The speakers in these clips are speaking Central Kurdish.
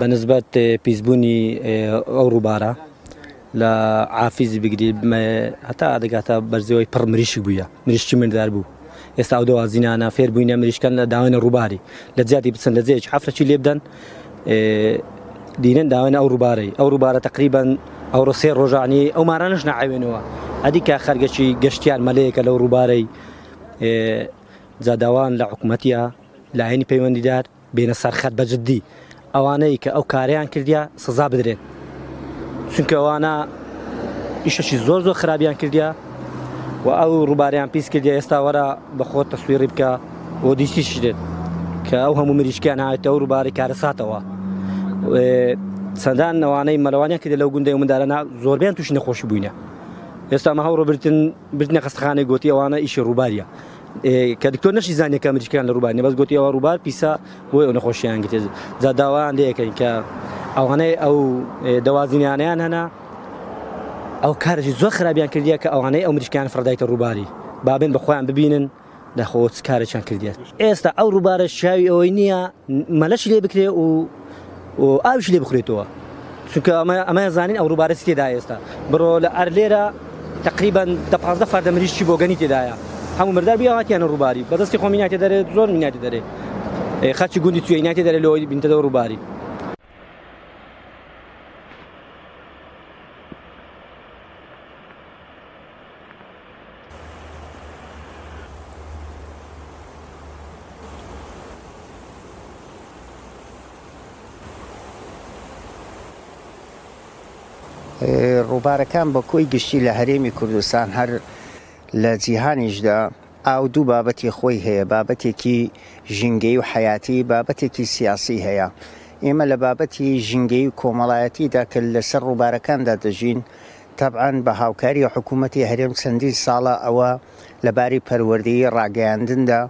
بنسبة بيزبوني أو روبارة لا عافيز بقدي حتى أدقاتا برزوي بر مريش بويا مريش من داربو يستعودوا عزينا أنا فير بوينا مريش كان داوين الروباري لزيادي بتسن لزيج حفرة شي ليبدن دينن داوين أو روبارة تقريبا أو رصير رجعني أو ما رانش نعينوا هذيك خارجة شي قشتيان ملائكة لو روباري زادوان لحكومتها لعيني بيوندي دار بين الصرخات بجدي أوانيك أو كاريان كرديا سزا بدرين چونکە ئەوانە ئیشەشی زۆر خراپیان کردیا و ئەو ڕووباریان پیس کردیا ئێستا وەرە بەخۆت تەسویری بکە بۆ دیسیش دێت کە ئەو هەموو مریشکیان هاتە ئەو ڕووباری کارەساتەوە چەندان ئەوانەی مەلەوانیان کردە لەو گوندەی و منداڵانە زۆربیان تووشی نەخۆشی بووینە ئێستا مە هەوڕۆ بردنە خەستەخانەی گوتی ئەوانە ئیشی ڕووباریە کە دکتۆر نەشی زانیە کە مریشکیان لە ڕووباری بەس گوتی ئەوە ڕووبار پیسە بۆی ئەو نەخۆشییان گرت جا داوایان لێ یەکەین کە ئەوانەی ئەو دەوازینیانیان هەنا ئەو کارێکی زۆر خراپیان کردیە کە ئەوانەی ئەو مریشکیان فڕدایتە ڕووباری بابێن بەخۆیان ببینن دەخۆ چ کارێکیان کردێت ئێستا ئەو ڕووبارە شاوی ئەوەی نییە مەلەش لێ بکرێ و ئاویش لێ بخورێتەوە چونکە ئەمە زانین ئەو ڕووبارە چی تێدایە ئێستا بڕۆ لە ئەرلێرە تقریبا 15 فەردە مریشکی بۆ گەنی تێدایە هەموو مردار بیاواتیانە ڕووباری بەدەستی خۆ میناتی دەرێت زۆر میناتی دەرێت خەچی گوندی توێ ناتی دەرێت لەوەی بینتەوە ڕووباری ڕووبارەکان بە کۆی گشتی لە هەرێمی کوردستان هەر لە جیهانیشدا ئاو دوو بابەتی خۆی هەیە بابەتێکی ژینگەی و حیاتی بابەتێکی سیاسی هەیە ئێمە لە بابەتی ژینگەی و کۆمەڵایەتیدا کە لەسەر ڕووبارەکاندا دەژین تەبعاً بە هاوکاری حکوومەتی هەرێم چەندین ساڵە ئەوە لەباری پەروەردەیی ڕاگەیاندندا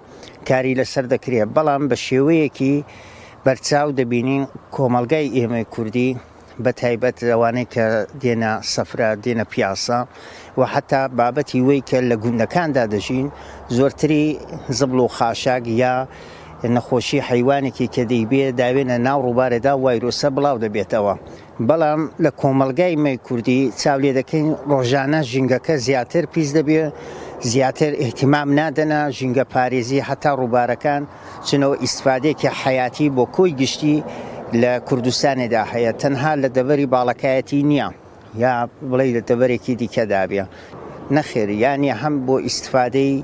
کاری لەسەر دەکرێت بەڵام بە شێوەیەکی بەرچاو دەبینین کۆمەلگای ئێمەی کوردی بە تایبەت ئەوانەی کە دێنە سەفرە دێنە پیاسە و حتا بابەتی وەی کە لە گوندەکاندا دەژین زۆرتری زبڵ و خاشاک یا نەخۆشی حیوانێکی کە دەیبێ داوێنە ناو ڕووبارێدا وایرۆسە بڵاو دەبێتەوە بەڵام لە کۆمەلگای مەی کوردی چاو لێ دەکەین ڕۆژانە ژینگەکە زیاتر پیس دەبێ زیاتر احتیمام نادەنە ژینگە پارێزی حتا ڕووبارەکان چنەوە ئیسفادێکی حیاتی بۆ کۆی گشتی لە کوردستانێدا هەیە تەنها لە دەڤەری باڵەکایەتی نییە یا بڵێ لە دەڤەرێکی دیکەدا بێ نەخێر یانە هەم بۆ ئیسفادەی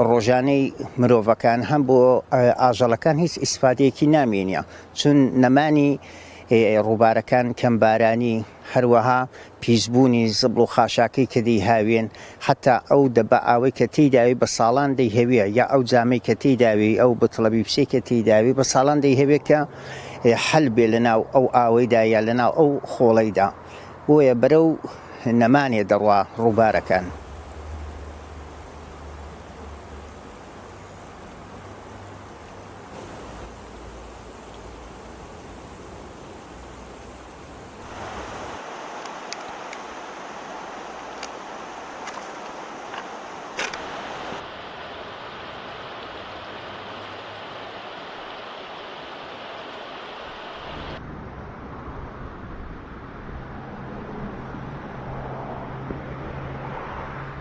ڕۆژانەی مرۆڤەکان هەم بۆ ئاژەڵەکان هیچ ئیسفادەیەکی نامێنە چون نەمانی ڕووبارەکان کەمبارانی هەروەها پیسبوونی زبڵ و خاشاکەی کە دەی هاوێن حتا ئەو دەبە ئاوەی کە تێداوی بە ساڵان دەیهەوێ یا ئەو جامەی کە تێداوی ئەو بتڵەبی پسێک کە تێداوی بە ساڵان دەیهەوێت کە حل بێ لەناو ئەو ئاوەیدا یا لەناو ئەو خۆڵەیدا بۆیە بەرەو نەمانێ دەڕوا ڕووبارەکان